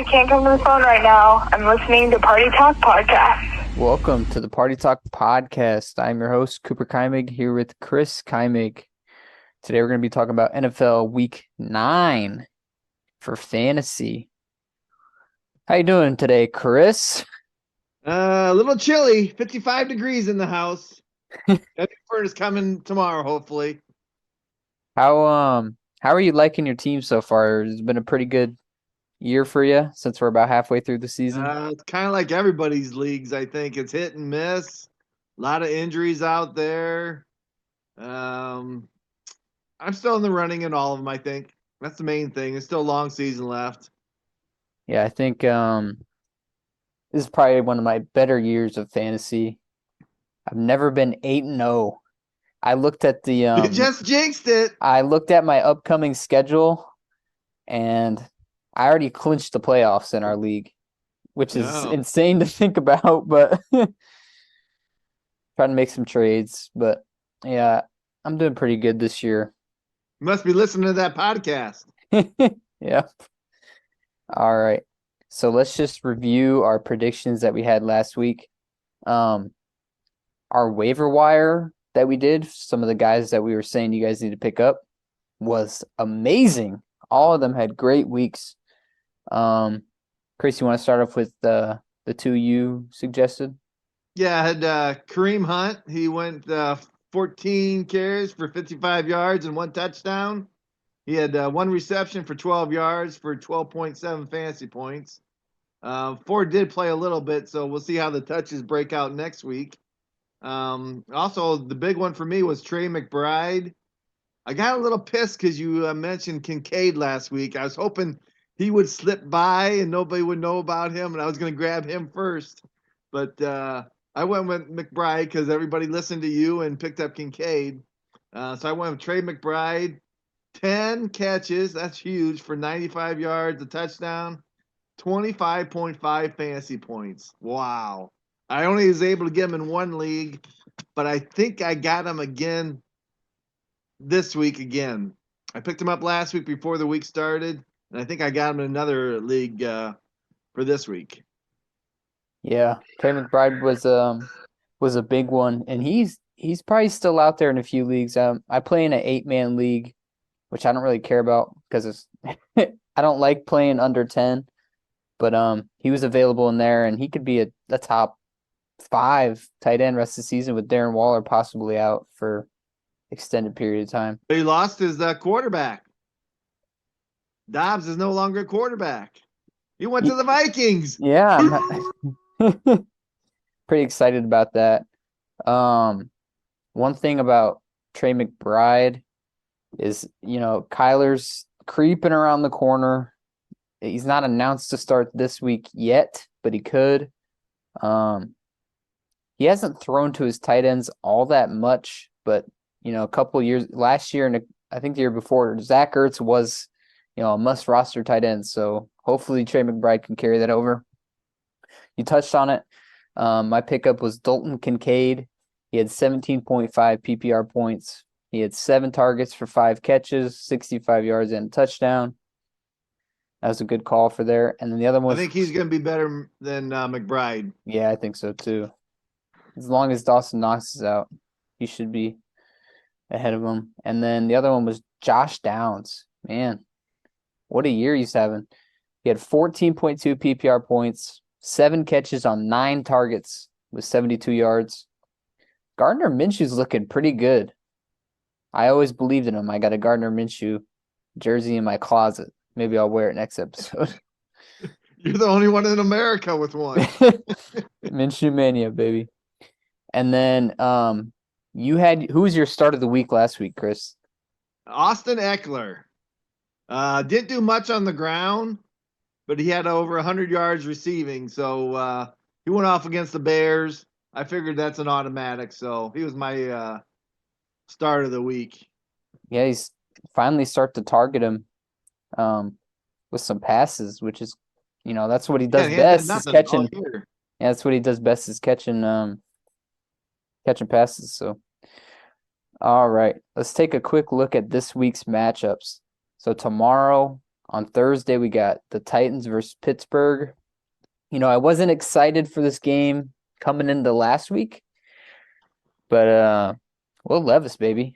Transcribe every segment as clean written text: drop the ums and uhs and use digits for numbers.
can't come to the phone right now. I'm listening to Party Talk Podcast. Welcome to the Party Talk Podcast. I'm your host, Cooper Keimig, here with Chris Keimig. Today we're going to be talking about NFL Week 9 for fantasy. How you doing today, Chris? A little chilly, 55 degrees in the house. That furnace coming tomorrow, hopefully. How are you liking your team so far? It's been a pretty good year for you since we're about halfway through the season. It's kind of like everybody's leagues, I think. It's hit and miss. A lot of injuries out there. I'm still in the running in all of them, I think. That's the main thing. There's still a long season left. Yeah, I think this is probably one of my better years of fantasy. I've never been 8-0. I looked at the You just jinxed it. I looked at my upcoming schedule, and I already clinched the playoffs in our league, which is insane to think about, but trying to make some trades. But yeah, I'm doing pretty good this year. You must be listening to that podcast. Yep. All right. So let's just review our predictions that we had last week. Our waiver wire that we did, some of the guys that we were saying you guys need to pick up, was amazing. All of them had great weeks. Chris, you want to start off with the two you suggested? Yeah, I had Kareem Hunt. He went 14 carries for 55 yards and 1 touchdown. He had 1 reception for 12 yards for 12.7 fantasy points. Ford did play a little bit, so we'll see how the touches break out next week. Also, the big one for me was Trey McBride. I got a little pissed because you mentioned Kincaid last week. I was hoping he would slip by and nobody would know about him, and I was going to grab him first. But I went with McBride because everybody listened to you and picked up Kincaid. So I went with Trey McBride. 10 catches, that's huge, for 95 yards, a touchdown, 25.5 fantasy points. Wow. I only was able to get him in one league, but I think I got him again this week again. I picked him up last week before the week started, and I think I got him in another league for this week. Yeah, Trey McBride was a big one, and he's probably still out there in a few leagues. I play in an 8-man league, which I don't really care about because it's I don't like playing under 10. But he was available in there, and he could be a top 5 tight end rest of the season with Darren Waller possibly out for extended period of time. He lost his quarterback. Dobbs is no longer a quarterback. He went to the Vikings. Yeah, I'm pretty excited about that. One thing about Trey McBride is, Kyler's creeping around the corner. He's not announced to start this week yet, but he could. He hasn't thrown to his tight ends all that much, but a couple of years, last year and I think the year before, Zach Ertz was, a must roster tight end. So hopefully Trey McBride can carry that over. You touched on it. My pickup was Dalton Kincaid. He had 17.5 PPR points. He had 7 targets for 5 catches, 65 yards and a touchdown. That was a good call for there. And then the other one I think he's going to be better than McBride. Yeah, I think so too. As long as Dawson Knox is out, he should be ahead of him. And then the other one was Josh Downs. Man, what a year he's having. He had 14.2 PPR points, 7 catches on 9 targets with 72 yards. Gardner Minshew's looking pretty good. I always believed in him. I got a Gardner Minshew jersey in my closet. Maybe I'll wear it next episode. You're the only one in America with one. Minshew Mania, baby. And then who was your start of the week last week, Chris? Austin Eckler. Didn't do much on the ground, but he had over 100 yards receiving. So he went off against the Bears. I figured that's an automatic. So he was my start of the week. Yeah, he's finally start to target him with some passes, which is, that's what he does best is catching. Yeah, that's what he does best is catching passes. So, all right, let's take a quick look at this week's matchups. So tomorrow On Thursday, we got the Titans versus Pittsburgh. I wasn't excited for this game coming into last week, but Will Levis, baby.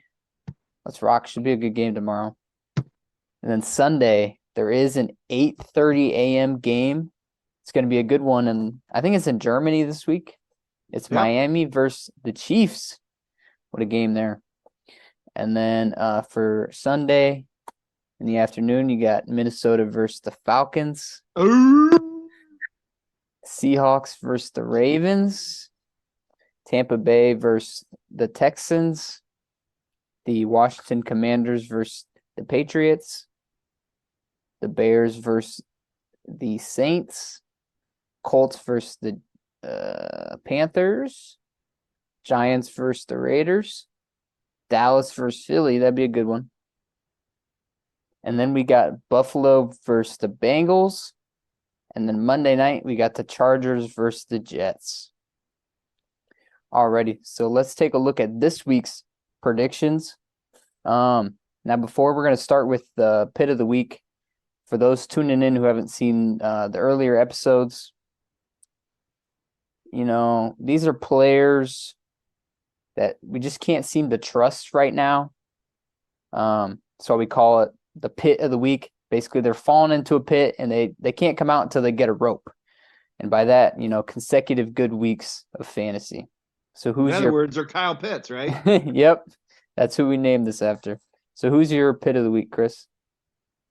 Let's rock. Should be a good game tomorrow. And then Sunday, there is an 8:30 a.m. game. It's going to be a good one, and I think it's in Germany this week. It's Miami versus the Chiefs. What a game there. And then for Sunday in the afternoon, you got Minnesota versus the Falcons. Seahawks versus the Ravens. Tampa Bay versus the Texans. The Washington Commanders versus the Patriots. The Bears versus the Saints. Colts versus the Panthers. Giants versus the Raiders. Dallas versus Philly. That'd be a good one. And then we got Buffalo versus the Bengals. And then Monday night, we got the Chargers versus the Jets. Alrighty, so let's take a look at this week's predictions. Now, before we're going to start with the Pit of the Week, for those tuning in who haven't seen the earlier episodes, these are players that we just can't seem to trust right now. So we call it the Pit of the Week. Basically, they're falling into a pit and they can't come out until they get a rope. And by that, consecutive good weeks of fantasy. So In other words, they're Kyle Pitts, right? Yep. That's who we named this after. So who's your Pit of the Week, Chris?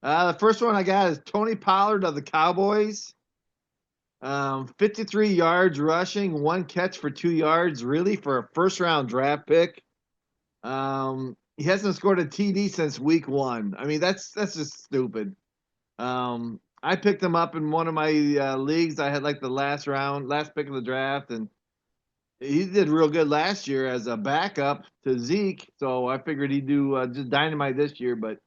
The first one I got is Tony Pollard of the Cowboys. 53 yards rushing, 1 catch for 2 yards, really, for a first-round draft pick. He hasn't scored a TD since week 1. I mean, that's just stupid. I picked him up in one of my leagues. I had like the last pick of the draft, and he did real good last year as a backup to Zeke. So I figured he'd do just dynamite this year. But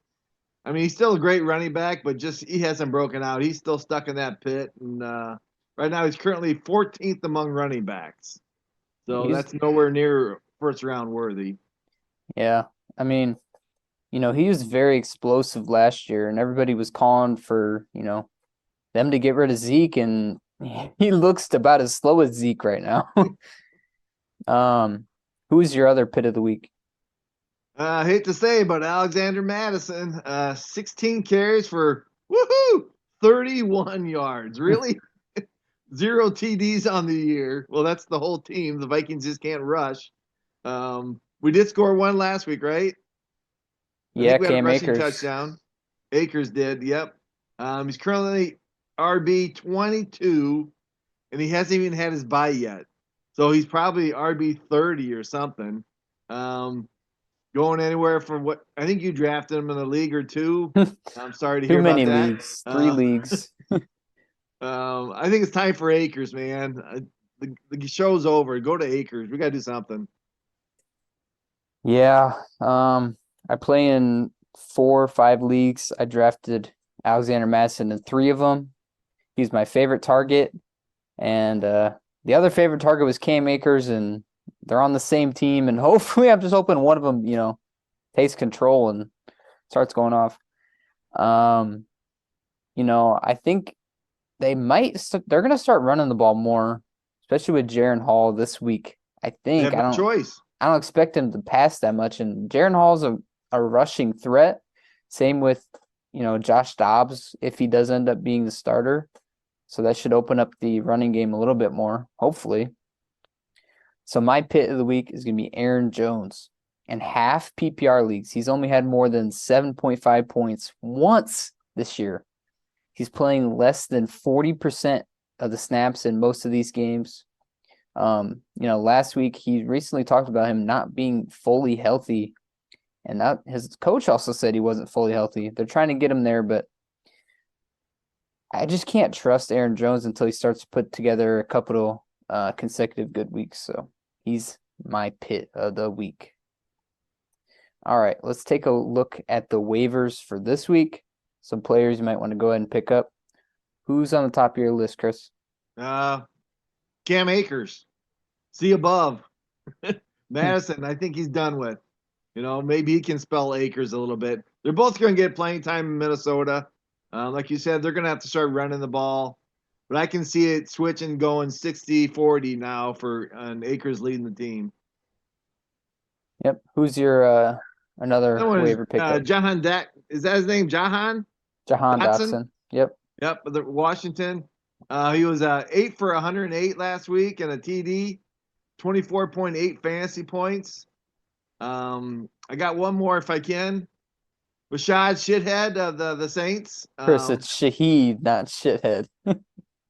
I mean, he's still a great running back, but he hasn't broken out. He's still stuck in that pit, and right now he's currently 14th among running backs. So that's nowhere near first round worthy. Yeah. I mean, he was very explosive last year, and everybody was calling for, them to get rid of Zeke, and he looks about as slow as Zeke right now. Who's your other Pit of the Week? I hate to say, but Alexander Madison, 16 carries for 31 yards. Really? 0 TDs on the year. Well, that's the whole team. The Vikings just can't rush. We did score 1 last week, right? Yeah, I think we had Cam a rushing Akers. touchdown. Akers did, yep. He's currently RB 22, and he hasn't even had his bye yet. So he's probably RB 30 or something. Going anywhere from what I think you drafted him in a league or 2. I'm sorry to hear about that. Too many leagues. 3 leagues. I think it's time for Akers, man. The show's over. Go to Akers. We got to do something. Yeah. I play in 4 or 5 leagues. I drafted Alexander Madison in 3 of them. He's my favorite target. And the other favorite target was Cam Akers, and they're on the same team. And hopefully, I'm just hoping one of them, takes control and starts going off. I think they're going to start running the ball more, especially with Jaren Hall this week. I think. They have no choice. I don't expect him to pass that much. And Jaren Hall's a rushing threat. Same with, Josh Dobbs if he does end up being the starter. So that should open up the running game a little bit more, hopefully. So my Pit of the Week is going to be Aaron Jones. In half PPR leagues, he's only had more than 7.5 points once this year. He's playing less than 40% of the snaps in most of these games. Last week he recently talked about him not being fully healthy, and that his coach also said he wasn't fully healthy. They're trying to get him there, but I just can't trust Aaron Jones until he starts to put together a couple consecutive good weeks. So he's my Pit of the Week. All right, let's take a look at the waivers for this week. Some players you might want to go ahead and pick up. Who's on the top of your list, Chris? Cam Akers. See above. Madison, I think he's done with. Maybe he can spell Akers a little bit. They're both going to get playing time in Minnesota. Like you said, they're going to have to start running the ball. But I can see it switching, going 60-40 now for Akers leading the team. Yep. Who's your another That one is waiver pickup? Jahan Dak. Is that his name? Jahan Dotson? Dotson. Yep. Yep, the Washington. He was 8 for 108 last week and a TD, 24.8 fantasy points. I got one more if I can. Rashad Shithead of the Saints. Chris, it's Shaheed, not Shithead.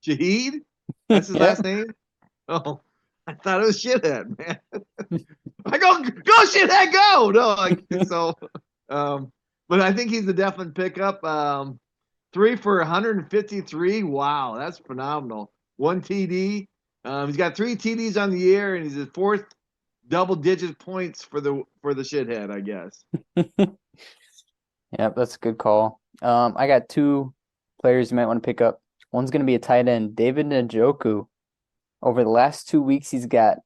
Shaheed? That's his Yep. last name? Oh, I thought it was Shithead, man. I go Shithead, go! No, but I think he's a definite pickup. 3 for 153. Wow, that's phenomenal. 1 TD. He's got 3 TDs on the year, and he's his 4th double-digit points for the Shithead, I guess. Yep, that's a good call. I got 2 players you might want to pick up. One's going to be a tight end, David Njoku. Over the last 2 weeks, he's got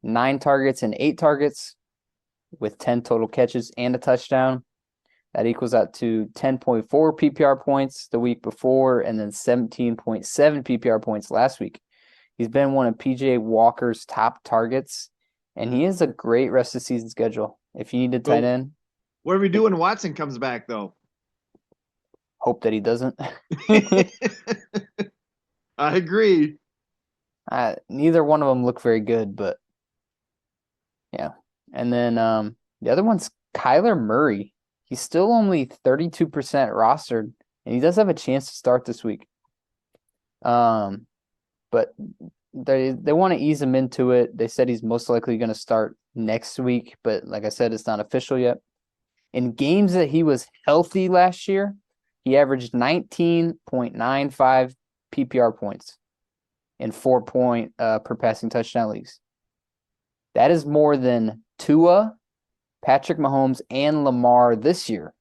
9 targets and 8 targets with 10 total catches and a touchdown. That equals out to 10.4 PPR points the week before and then 17.7 PPR points last week. He's been one of PJ Walker's top targets, and he has a great rest of the season schedule. If you need a tight end. What do we do when Watson comes back, though? Hope that he doesn't. I agree. Neither one of them look very good, but yeah. And then the other one's Kyler Murray. He's still only 32% rostered, and he does have a chance to start this week. But they want to ease him into it. They said he's most likely going to start next week, but like I said, it's not official yet. In games that he was healthy last year, he averaged 19.95 PPR points in 4-point per passing touchdown leagues. That is more than Tua, Patrick Mahomes, and Lamar this year.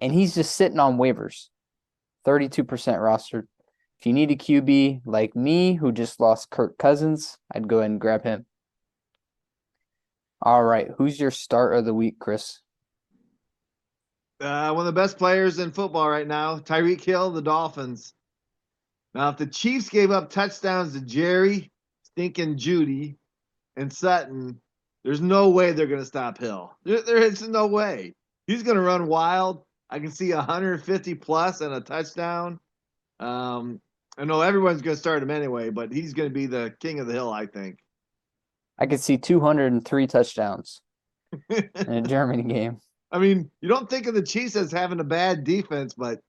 And he's just sitting on waivers. 32% rostered. If you need a QB like me, who just lost Kirk Cousins, I'd go ahead and grab him. All right, who's your start of the week, Chris? One of the best players in football right now, Tyreek Hill, the Dolphins. Now, if the Chiefs gave up touchdowns to Jerry, Stinking Judy, and Sutton, there's no way they're going to stop Hill. There is no way. He's going to run wild. I can see 150 plus and a touchdown. I know everyone's going to start him anyway, but he's going to be the king of the hill, I think. I could see 203 touchdowns in a Germany game. I mean, you don't think of the Chiefs as having a bad defense, but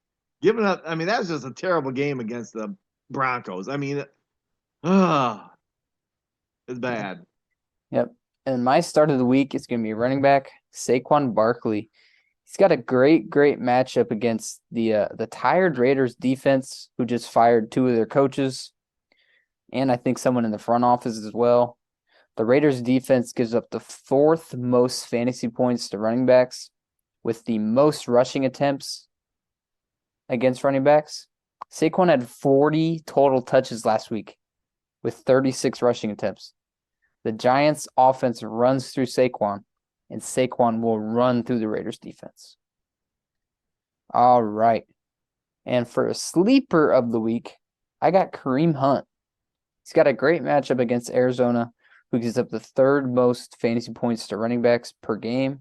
giving up, I mean, that was just a terrible game against the Broncos. I mean, it's bad. Yep. And my start of the week is going to be running back Saquon Barkley. He's got a great matchup against the tired Raiders defense, who just fired 2 of their coaches, and I think someone in the front office as well. The Raiders defense gives up the 4th most fantasy points to running backs, with the most rushing attempts against running backs. Saquon had 40 total touches last week, with 36 rushing attempts. The Giants' offense runs through Saquon, and Saquon will run through the Raiders' defense. All right. And for a sleeper of the week, I got Kareem Hunt. He's got a great matchup against Arizona, who gives up the 3rd most fantasy points to running backs per game.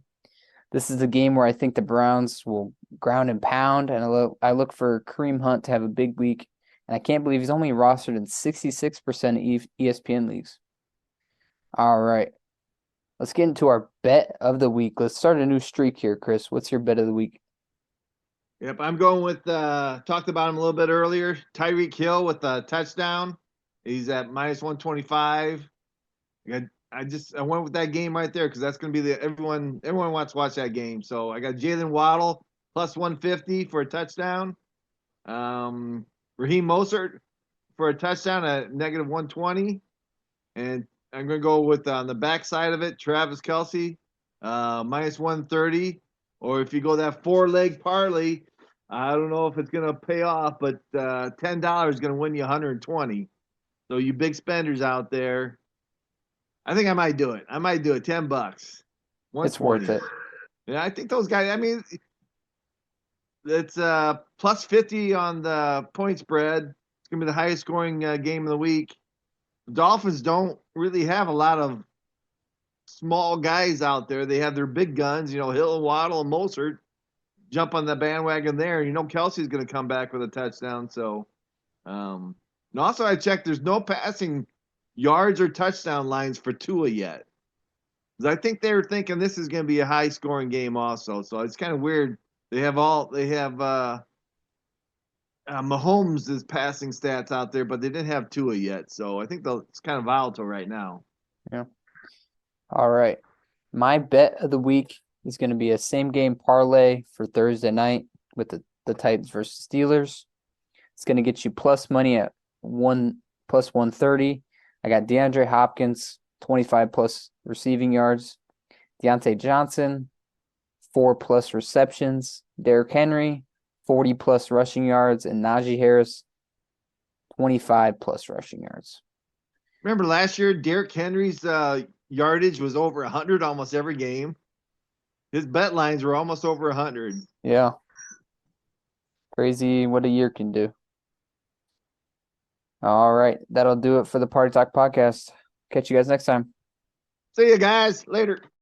This is a game where I think the Browns will ground and pound, and I look for Kareem Hunt to have a big week. And I can't believe he's only rostered in 66% of ESPN leagues. All right. Let's get into our bet of the week. Let's start a new streak here, Chris. What's your bet of the week? Yep, I'm going with, talked about him a little bit earlier, Tyreek Hill with a touchdown. He's at minus 125. I went with that game right there because that's going to be everyone wants to watch that game. So I got Jalen Waddle plus 150 for a touchdown. Raheem Mostert for a touchdown at negative 120. And I'm going to go with on the backside of it, Travis Kelce, minus 130. Or if you go that 4-leg parlay, I don't know if it's going to pay off, but $10 is going to win you 120. So you big spenders out there, I think I might do it. $10. It's worth it. Yeah, I think those guys, I mean, It's plus 50 on the point spread. It's gonna be the highest scoring game of the week. The Dolphins don't really have a lot of small guys out there. They have their big guns, Hill, Waddle, and Mostert. Jump on the bandwagon there. Kelsey's going to come back with a touchdown. So, and also I checked. There's no passing yards or touchdown lines for Tua yet. 'Cause I think they're thinking this is going to be a high scoring game also. So it's kind of weird. They have Mahomes' passing stats out there, but they didn't have Tua yet. So I think it's kind of volatile right now. Yeah. All right. My bet of the week is going to be a same game parlay for Thursday night with the Titans versus Steelers. It's going to get you plus money at plus 130. I got DeAndre Hopkins, 25 plus receiving yards. Deontay Johnson, 4 plus receptions. Derrick Henry, 40 plus rushing yards. And Najee Harris, 25 plus rushing yards. Remember last year, Derrick Henry's yardage was over 100 almost every game. His bet lines were almost over 100. Yeah. Crazy what a year can do. All right. That'll do it for the Party Talk podcast. Catch you guys next time. See you guys later.